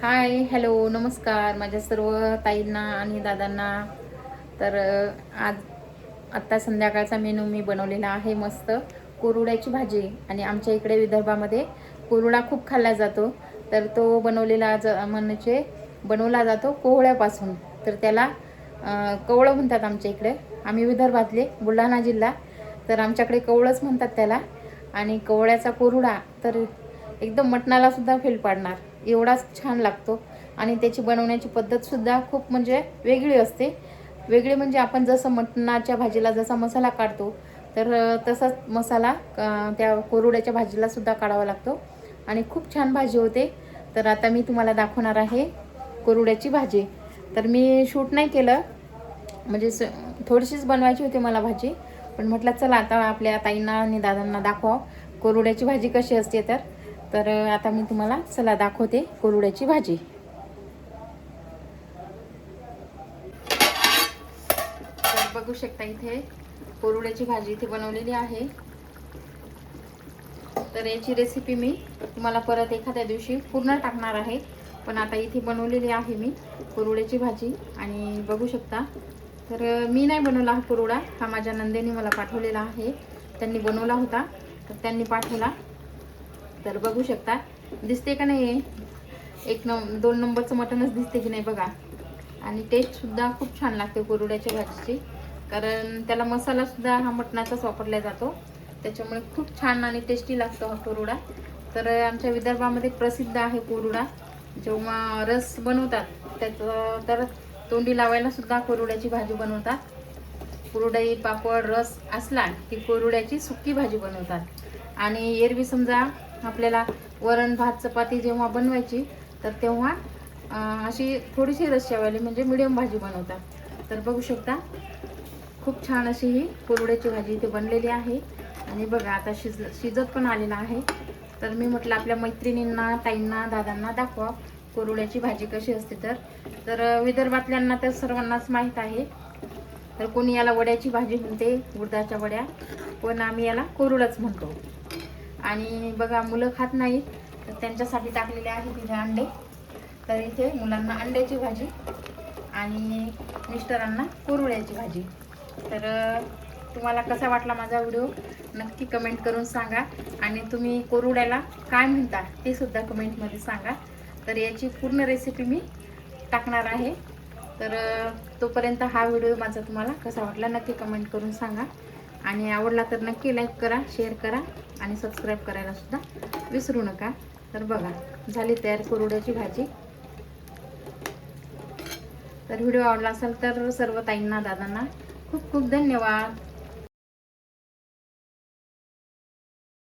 हाय, hello, नमस्कार माझ्या सर्व ताईंना आणि दादांना. तर आज आत्ता संध्याकाळचा मेनू मी बनवलेला आहे. मस्त कोरुड्याची भाजी. आणि आमच्या इकडे विदर्भामध्ये कोरुडा खूप खाल्ला जातो. तर तो बनवला जातो कोहळ्यापासून. तर त्याला कवळं म्हणतात आमच्या इकडे. आम्ही विदर्भातले, बुलढाणा जिल्हा. तर आमच्याकडे कवळंच म्हणतात त्याला. आणि कवळ्याचा कोरुडा तर एकदम मटणाला सुद्धा फेल पाडणार एवढाच छान लागतो. आणि त्याची बनवण्याची पद्धतसुद्धा खूप म्हणजे वेगळी असते. वेगळी म्हणजे आपण जसं मटणाच्या भाजीला जसा मसाला काढतो तर तसाच मसाला त्या कोरुड्याच्या भाजीला सुद्धा काढावा लागतो. आणि खूप छान भाजी होते. तर आता मी तुम्हाला दाखवणार आहे कोरुड्याची भाजी. तर मी शूट नाही केलं, म्हणजे थोडीशीच बनवायची होती मला भाजी. पण म्हटलं चला आता आपल्या ताईंना आणि दादांना दाखवा कोरुड्याची भाजी कशी असते. तर आता मी तुम्हाला चला दाखवते कोरुड्याची भाजी. तर बघू शकता इथे कोरुड्याची भाजी इथे बनवलेली आहे. तर याची रेसिपी मी तुम्हाला परत एखाद्या दिवशी पूर्ण टाकणार आहे. पण आता इथे बनवलेली आहे मी कोरुड्याची भाजी. आणि बघू शकता, तर मी नाही बनवला हा कोरुडा, हा माझ्या नंदेने मला पाठवलेला आहे. त्यांनी बनवला होता तर त्यांनी पाठवला. तर बघू शकता, दिसते का नाही, दोन नंबरचं मटणच दिसते की नाही बघा. आणि टेस्टसुद्धा खूप छान लागते कोरुड्याच्या भाजीची, कारण त्याला मसालासुद्धा हा मटणाचाच वापरला जातो. त्याच्यामुळे खूप छान आणि टेस्टी लागतो हा कोरुडा. तर आमच्या विदर्भामध्ये प्रसिद्ध आहे कोरुडा. जेव्हा रस बनवतात त्याचं तर तोंडी लावायला सुद्धा कोरुड्याची भाजी बनवतात. कुरडई पापड रस असला की कोरुड्याची सुकी भाजी बनवतात. आणि एरवी समजा आपल्याला वरण भात चपाती जेव्हा बनवायची तर तेव्हा अशी थोडीशी रश्श्यावाली म्हणजे मिडियम भाजी बनवतात. तर बघू शकता, खूप छान अशी ही कोरुड्याची भाजी इथे बनलेली आहे. आणि बघा आता शिजत पण आलेला आहे. तर मी म्हटलं आपल्या मैत्रिणींना, ताईंना, दादांना दाखवा कोरुड्याची भाजी कशी असते. तर विदर्भातल्यांना तर सर्वांनाच माहीत आहे. तर कोणी याला वड्याची भाजी म्हणते, उडदाच्या वड्या, पण आम्ही याला कोरुडाच म्हणतो. आणि बघा मुलं खात नाहीत तर त्यांच्यासाठी टाकलेले आहे तिथे अंडे. तर इथे मुलांना अंड्याची भाजी आणि मिस्टरांना कोरुड्याची भाजी. तर तुम्हाला कसा वाटला माझा व्हिडिओ नक्की कमेंट करून सांगा. आणि तुम्ही कोरुड्याला काय म्हणता ते सुद्धा कमेंटमध्ये सांगा. तर याची पूर्ण रेसिपी मी टाकणार आहे. तर तोपर्यंत हा व्हिडिओ माझा तुम्हाला कसा वाटला नक्की कमेंट करून सांगा. आणि आवडला तर नक्की लाईक करा, शेअर करा आणि सबस्क्राईब करायला सुद्धा विसरू नका. तर बघा झाली तयार कोरुड्याची भाजी. तर व्हिडिओ आवडला असेल तर सर्व ताईंना, दादांना खूप खूप धन्यवाद.